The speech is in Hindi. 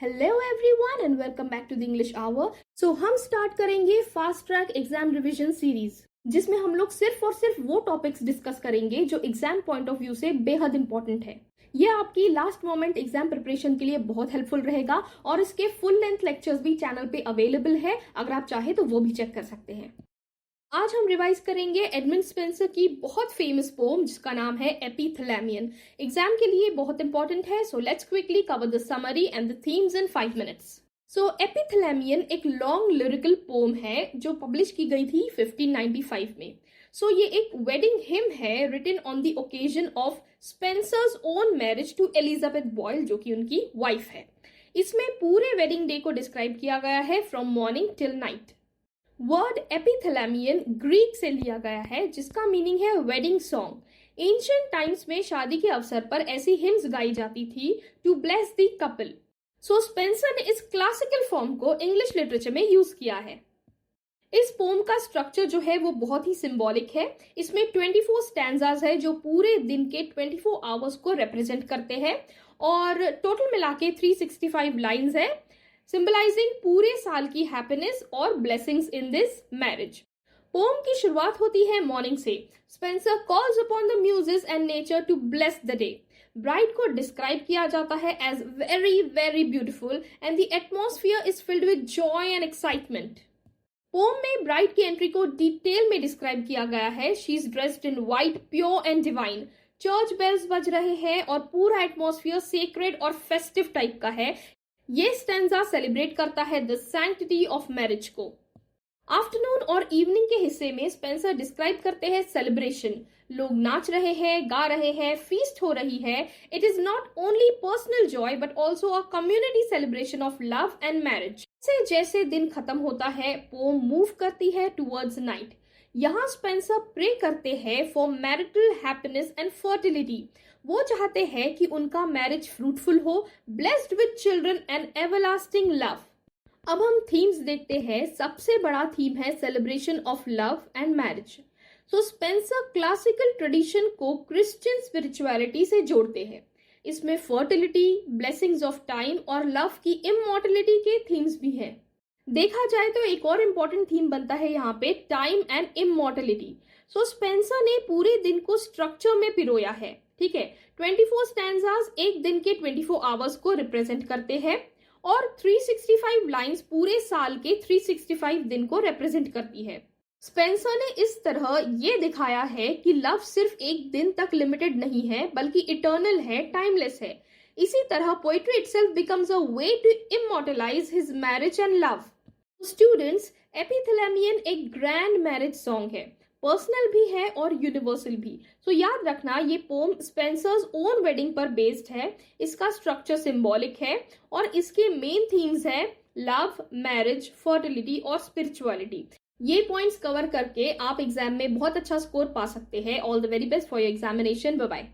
Hello everyone and welcome back to the English hour. So हम स्टार्ट करेंगे fast track exam revision series, जिसमें हम लोग सिर्फ और सिर्फ वो टॉपिक्स डिस्कस करेंगे जो एग्जाम पॉइंट ऑफ व्यू से बेहद इंपॉर्टेंट है। ये आपकी लास्ट मोमेंट एग्जाम प्रिपरेशन के लिए बहुत हेल्पफुल रहेगा और इसके फुल लेंथ लेक्चर्स भी चैनल पे अवेलेबल है, अगर आप चाहे तो वो भी चेक कर सकते हैं। आज हम रिवाइज करेंगे एडमंड स्पेंसर की बहुत फेमस पोम जिसका नाम है एपिथैलेमियन। एग्जाम के लिए बहुत इंपॉर्टेंट है, so let's quickly cover the summary and the themes in 5 minutes. So epithalamion एक लॉन्ग लिरिकल पोम है जो पब्लिश की गई थी 1595 में। सो ये एक वेडिंग हिम है written on the occasion of Spenser's own marriage to Elizabeth Boyle, जो कि उनकी वाइफ है। इसमें पूरे वेडिंग डे को डिस्क्राइब किया गया है from morning till night. Word epithalamion Greek से लिया गया है जिसका मीनिंग है वेडिंग सॉन्ग। एंशिएंट टाइम्स में शादी के अवसर पर ऐसी हिम्स गाई जाती थी to bless the couple. So Spenser ने इस क्लासिकल फॉर्म को इंग्लिश लिटरेचर में यूज किया है। इस पोम का स्ट्रक्चर जो है वो बहुत ही सिंबॉलिक है। इसमें 24 स्टैंजाज है जो पूरे दिन के 24 आवर्स को रिप्रेजेंट करते हैं और टोटल मिला के 365 लाइन्स है, सिंबलाइजिंग पूरे साल की हैप्पीनेस और blessings in this marriage. Poem की शुरुआत होती है मॉर्निंग से। Spenser calls upon the muses and nature to bless the day. Bride को डिस्क्राइब किया जाता है as very very beautiful and the atmosphere is filled with joy and excitement. Poem में ब्राइड की एंट्री को डिटेल में डिस्क्राइब किया गया है। She is dressed in white, pure and divine. Church bells बज रहे हैं और पूरा एटमॉस्फियर सेक्रेड और फेस्टिव टाइप का है। ये स्टैंजा सेलिब्रेट करता है द सैंक्टिटी ऑफ मैरिज को। आफ्टरनून और इवनिंग के हिस्से में स्पेंसर डिस्क्राइब करते हैं सेलिब्रेशन। लोग नाच रहे हैं, गा रहे हैं, फीस्ट हो रही है। It is not only personal Joy but also a community celebration of love and marriage. जैसे जैसे दिन खत्म होता है पोम मूव करती है टुवर्ड्स नाइट। यहाँ स्पेंसर प्रे करते हैं for marital happiness and fertility. वो चाहते हैं कि उनका मैरिज फ्रूटफुल हो, blessed with children and everlasting love. अब हम थीम्स देखते हैं। सबसे बड़ा थीम है celebration of love and marriage. So Spencer classical tradition को क्रिश्चियन स्पिरिचुअलिटी से जोड़ते हैं। इसमें फर्टिलिटी, ब्लेसिंग्स ऑफ टाइम और लव की इमॉर्टलिटी के थीम्स भी हैं। देखा जाए तो एक और इम्पोर्टेंट थीम बनता है यहाँ पे time and immortality. So Spenser ने पूरे दिन को स्ट्रक्चर में पिरोया है। ठीक है, 24 स्टैंजाज एक दिन के 24 आवर्स को रिप्रेजेंट करते हैं और 365 लाइंस पूरे साल के 365 दिन को रिप्रेजेंट करती है। स्पेंसर ने इस तरह ये दिखाया है कि लव सिर्फ एक दिन तक लिमिटेड नहीं है बल्कि इटर्नल है, टाइमलेस है। इसी तरह poetry itself becomes a way to immortalise his marriage and love. Students, epithalamion एक ग्रैंड मैरिज सॉन्ग है, पर्सनल भी है और यूनिवर्सल भी। सो याद रखना ये पोम स्पेंसर्स ओन वेडिंग पर बेस्ड है। इसका स्ट्रक्चर सिंबॉलिक है और इसके मेन थीम्स है लव, मैरिज, फर्टिलिटी और स्पिरिचुअलिटी। ये पॉइंट्स कवर करके आप एग्जाम में बहुत अच्छा स्कोर पा सकते हैं। All the very best for your examination. Bye bye.